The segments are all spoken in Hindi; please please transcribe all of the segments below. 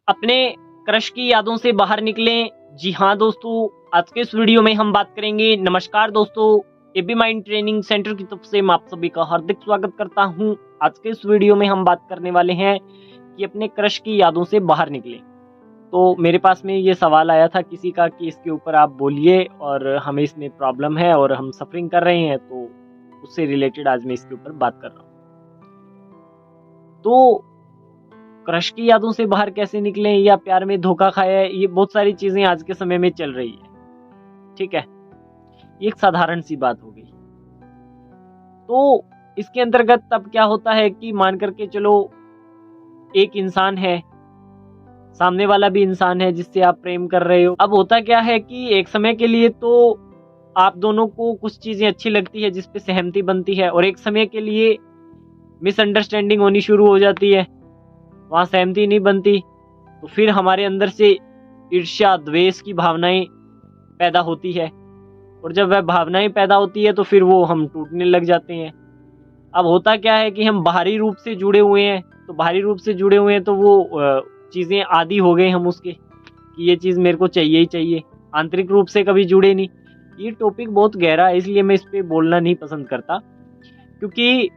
अपने क्रश की यादों से बाहर निकलें। जी हाँ दोस्तों, आज के इस वीडियो में हम बात करेंगे। नमस्कार दोस्तों, एबी माइंड ट्रेनिंग सेंटर की तरफ से मैं आप सभी का हार्दिक स्वागत करता हूं। आज के इस वीडियो में हम बात करने वाले हैं कि अपने क्रश की यादों से बाहर निकलें। तो मेरे पास में ये सवाल आया था किसी का कि इसके ऊपर आप बोलिए, और हमें इसमें प्रॉब्लम है और हम सफरिंग कर रहे हैं, तो उससे रिलेटेड आज मैं इसके ऊपर बात कर रहा हूँ। तो क्रश की यादों से बाहर कैसे निकलें, या प्यार में धोखा खाया है, ये बहुत सारी चीजें आज के समय में चल रही है। ठीक है, ये एक साधारण सी बात हो गई। तो इसके अंतर्गत तब क्या होता है कि मान करके चलो, एक इंसान है, सामने वाला भी इंसान है जिससे आप प्रेम कर रहे हो। अब होता क्या है कि एक समय के लिए तो आप दोनों को कुछ चीजें अच्छी लगती है जिसपे सहमति बनती है, और एक समय के लिए मिसअंडरस्टैंडिंग होनी शुरू हो जाती है, वहां सहमति नहीं बनती, तो फिर हमारे अंदर से ईर्ष्या द्वेष की भावनाएं पैदा होती है, और जब वह भावनाएं पैदा होती है तो फिर वो हम टूटने लग जाते हैं। अब होता क्या है कि हम बाहरी रूप से जुड़े हुए हैं, तो वो चीजें आदी हो गए हम उसके, कि ये चीज मेरे को चाहिए ही चाहिए। आंतरिक रूप से कभी जुड़े नहीं। ये टॉपिक बहुत गहरा है, इसलिए मैं इस पे बोलना नहीं पसंद करता, क्योंकि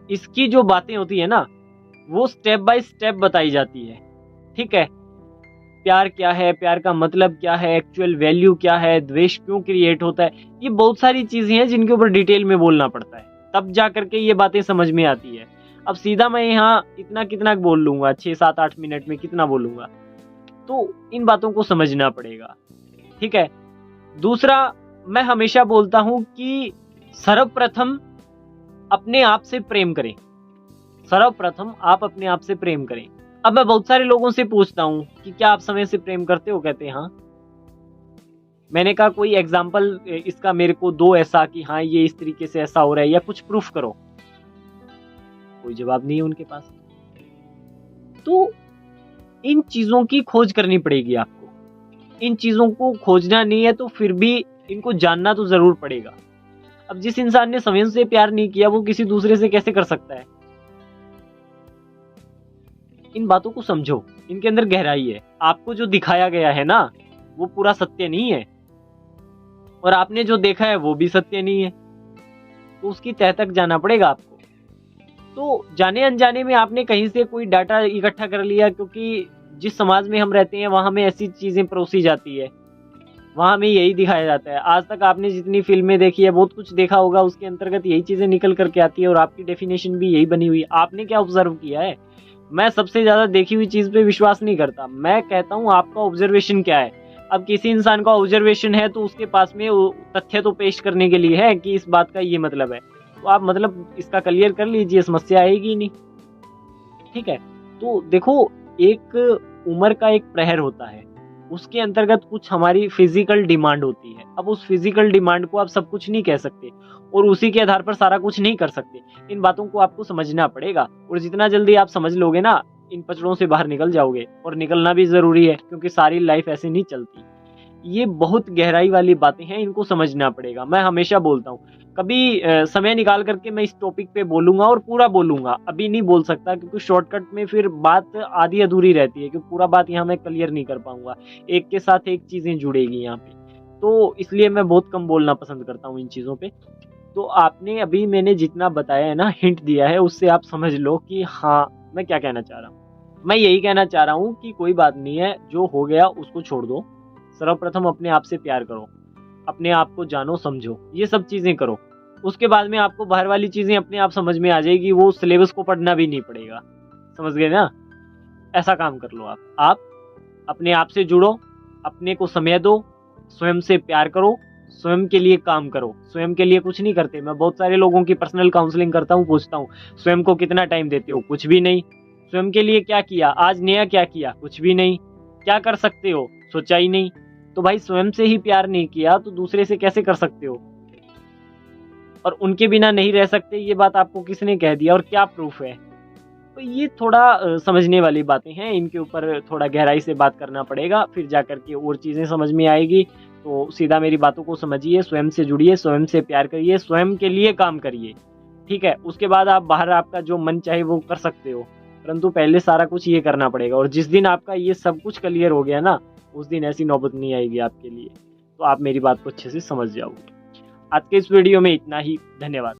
इसकी जो बातें होती है ना, वो स्टेप बाय स्टेप बताई जाती है। ठीक है, प्यार क्या है, प्यार का मतलब क्या है, एक्चुअल वैल्यू क्या है, द्वेष क्यों क्रिएट होता है, ये बहुत सारी चीजें हैं जिनके ऊपर डिटेल में बोलना पड़ता है, तब जा करके ये बातें समझ में आती है। अब सीधा मैं यहाँ इतना कितना बोल लूंगा, 6-7-8 मिनट में कितना बोलूंगा, तो इन बातों को समझना पड़ेगा। ठीक है। दूसरा, मैं हमेशा बोलता हूं कि सर्वप्रथम अपने आप से प्रेम करें। सर्वप्रथम आप अपने आप से प्रेम करें। अब मैं बहुत सारे लोगों से पूछता हूं कि क्या आप समय से प्रेम करते हो, कहते हैं हाँ। मैंने कहा कोई एग्जाम्पल इसका मेरे को दो, ऐसा कि हाँ ये इस तरीके से ऐसा हो रहा है, या कुछ प्रूफ करो। कोई जवाब नहीं है उनके पास। तो इन चीजों की खोज करनी पड़ेगी आपको। इन चीजों को खोजना नहीं है तो फिर भी इनको जानना तो जरूर पड़ेगा। अब जिस इंसान ने स्वयं से प्यार नहीं किया, वो किसी दूसरे से कैसे कर सकता है? इन बातों को समझो, इनके अंदर गहराई है। आपको जो दिखाया गया है ना, वो पूरा सत्य नहीं है, और आपने जो देखा है वो भी सत्य नहीं है, तो उसकी तह तक जाना पड़ेगा आपको। तो जाने अनजाने में आपने कहीं से कोई डाटा इकट्ठा कर लिया, क्योंकि जिस समाज में हम रहते हैं वहां में ऐसी चीजें परोसी जाती है, वहां में यही दिखाया जाता है। आज तक आपने जितनी फिल्में देखी है, बहुत कुछ देखा होगा, उसके अंतर्गत यही चीजें निकल करके आती है, और आपकी डेफिनेशन भी यही बनी हुई है। आपने क्या ऑब्जर्व किया है? मैं सबसे ज्यादा देखी हुई चीज पे विश्वास नहीं करता, मैं कहता हूँ आपका ऑब्जर्वेशन क्या है। अब किसी इंसान का ऑब्जर्वेशन है तो उसके पास में तथ्य तो पेश करने के लिए है कि इस बात का ये मतलब है, तो आप मतलब इसका क्लियर कर लीजिए, समस्या आएगी नहीं। ठीक है। तो देखो, एक उम्र का एक प्रहर होता है, उसके अंतर्गत कुछ हमारी फिजिकल डिमांड होती है। अब उस फिजिकल डिमांड को आप सब कुछ नहीं कह सकते, और उसी के आधार पर सारा कुछ नहीं कर सकते। इन बातों को आपको समझना पड़ेगा, और जितना जल्दी आप समझ लोगे ना, इन पचड़ों से बाहर निकल जाओगे, और निकलना भी जरूरी है, क्योंकि सारी लाइफ ऐसे नहीं चलती। ये बहुत गहराई वाली बातें हैं, इनको समझना पड़ेगा। मैं हमेशा बोलता हूँ, कभी समय निकाल करके मैं इस टॉपिक पे बोलूंगा, और पूरा बोलूंगा। अभी नहीं बोल सकता, क्योंकि शॉर्टकट में फिर बात आधी अधूरी रहती है, क्योंकि पूरा बात यहाँ मैं क्लियर नहीं कर पाऊंगा, एक के साथ एक चीजें जुड़ेगी यहाँ पे, तो इसलिए मैं बहुत कम बोलना पसंद करता हूँ इन चीजों पे। तो आपने अभी मैंने जितना बताया है ना, हिंट दिया है, उससे आप समझ लो कि हाँ मैं क्या कहना चाह रहा हूँ। मैं यही कहना चाह रहा हूँ कि कोई बात नहीं है, जो हो गया उसको छोड़ दो। सर्वप्रथम अपने आप से प्यार करो, अपने आप को जानो समझो, ये सब चीजें करो। उसके बाद में आपको बाहर वाली चीजें अपने आप समझ में आ जाएगी, वो सिलेबस को पढ़ना भी नहीं पड़ेगा। समझ गए ना? ऐसा काम कर लो आप अपने आप से जुड़ो, अपने को समय दो, स्वयं से प्यार करो, स्वयं के लिए काम करो। स्वयं के लिए कुछ नहीं करते। मैं बहुत सारे लोगों की पर्सनल काउंसलिंग करता हूँ, पूछता हूँ स्वयं को कितना टाइम देते हो? कुछ भी नहीं। स्वयं के लिए क्या किया आज, नया क्या किया? कुछ भी नहीं। क्या कर सकते हो? सोचा ही नहीं। तो भाई, स्वयं से ही प्यार नहीं किया तो दूसरे से कैसे कर सकते हो? और उनके बिना नहीं रह सकते, ये बात आपको किसने कह दिया, और क्या प्रूफ है? तो ये थोड़ा समझने वाली बातें हैं, इनके ऊपर थोड़ा गहराई से बात करना पड़ेगा, फिर जाकर के और चीजें समझ में आएगी। तो सीधा मेरी बातों को समझिए, स्वयं से जुड़िए, स्वयं से प्यार करिए, स्वयं के लिए काम करिए। ठीक है। उसके बाद आप बाहर आपका जो मन चाहे वो कर सकते हो, परंतु पहले सारा कुछ ये करना पड़ेगा। और जिस दिन आपका ये सब कुछ क्लियर हो गया ना, उस दिन ऐसी नौबत नहीं आएगी आपके लिए। तो आप मेरी बात को अच्छे से समझ जाओगे। आज के इस वीडियो में इतना ही। धन्यवाद।